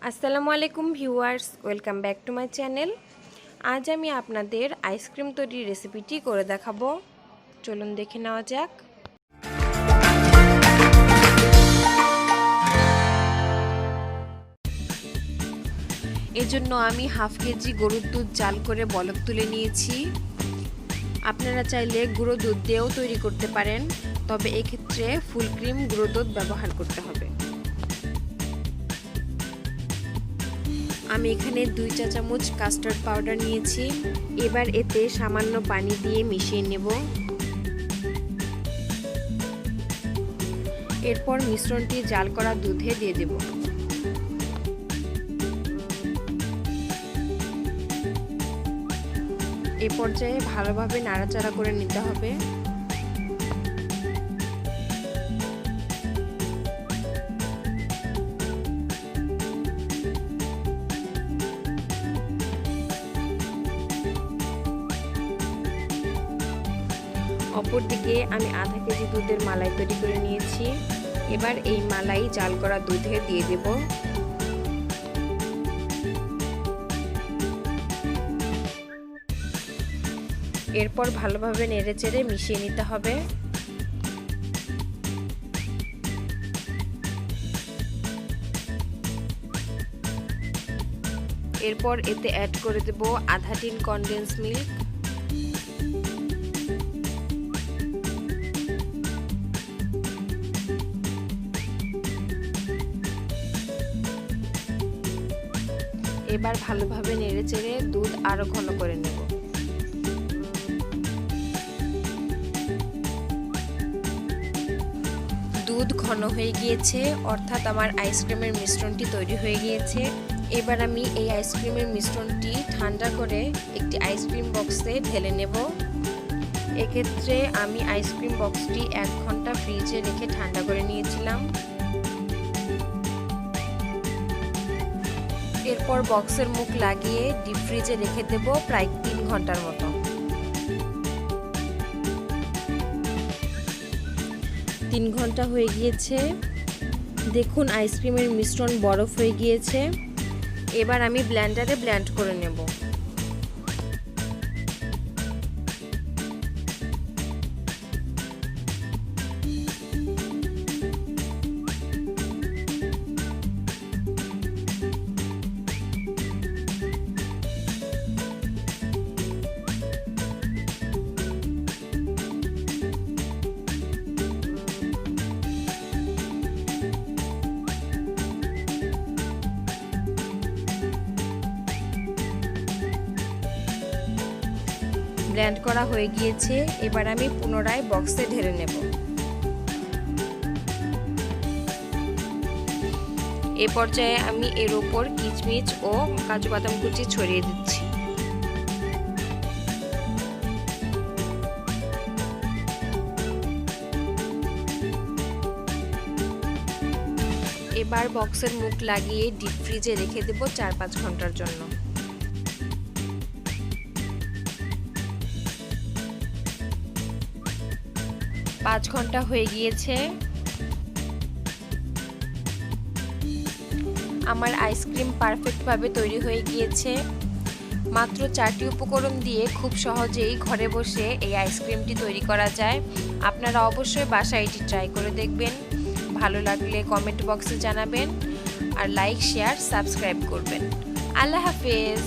আসসালামু আলাইকুম viewers, welcome back to my channel. আজ আমি আপনাদের আইসক্রিম তৈরির রেসিপিটি করে দেখাবো। চলুন দেখে নেওয়া যাক। এজন্য আমি হাফ কেজি গরুর দুধ জাল করে বলক তুলে নিয়েছি। আপনারা চাইলে গুঁড়ো দুধ দিয়েও তৈরি করতে পারেন, তবে এক্ষেত্রে ফুল ক্রিম গুঁড়ো দুধ ব্যবহার করতে হবে। আমি এখানে 2 চা চামচ কাস্টার্ড পাউডার নিয়েছি। এবার এতে সামান্য পানি দিয়ে মিশিয়ে নেব। এরপর মিশ্রণটি জাল করা দুধে দিয়ে দেব। এ পর্যায়ে ভালোভাবে নাড়াচাড়া করে নিতে হবে। অপরদিকে আমি আধা কেজি দুধের মালাই তৈরি করে নিয়েছি। এবার এই মালাই জাল করা দুধে দিয়ে দেব। এরপর ভালোভাবে নেড়েচেড়ে মিশিয়ে নিতে হবে। এরপর এতে অ্যাড করে দেব আধা টিন কনডেন্স মিল্ক। এবার ভালোভাবে নেড়েচেড়ে দুধ আরো ঘন করে নেব। দুধ ঘন হয়ে গিয়েছে, অর্থাৎ আমার আইসক্রিমের মিশ্রণটি তৈরি হয়ে গিয়েছে। এবার আমি এই আইসক্রিমের মিশ্রণটি ঠান্ডা করে একটি আইসক্রিম বক্সে ঢেলে নেব। এক্ষেত্রে আমি আইসক্রিম বক্সটি 1 ঘন্টা ফ্রিজে রেখে ঠান্ডা করে নিয়েছিলাম। এরপর বক্সের মুখ লাগিয়ে ডিপ ফ্রিজে রেখে দেব প্রায় 3 ঘন্টার মতো। 3 ঘন্টা হয়ে গিয়েছে। দেখুন আইসক্রিমের মিশ্রণ বরফ হয়ে গিয়েছে। এবার আমি ব্লেন্ডারে ব্লেন্ড করে নেব। ব্লেন্ড করা হয়ে গিয়েছে। এবার আমি পুনরায় বক্সে ঢেলে নেব। এ পর্যায়ে আমি এর উপর কিশমিশ ও কাজু বাদাম কুচি ছড়িয়ে দিচ্ছি। এবার বক্সের মুখ লাগিয়ে ডিপ ফ্রিজে রেখে দেব 4-5 ঘন্টার জন্য। 5 ঘন্টা হয়ে গিয়েছে। আমার আইসক্রিম পারফেক্টভাবে তৈরি হয়ে গিয়েছে। মাত্র 4টি উপকরণ দিয়ে খুব সহজেই ঘরে বসে এই আইসক্রিমটি তৈরি করা যায়। আপনারা অবশ্যই বাসায় এটি ট্রাই করে দেখবেন। ভালো লাগলে কমেন্ট বক্সে জানাবেন আর লাইক, শেয়ার, সাবস্ক্রাইব করবেন। আল্লাহ হাফেজ।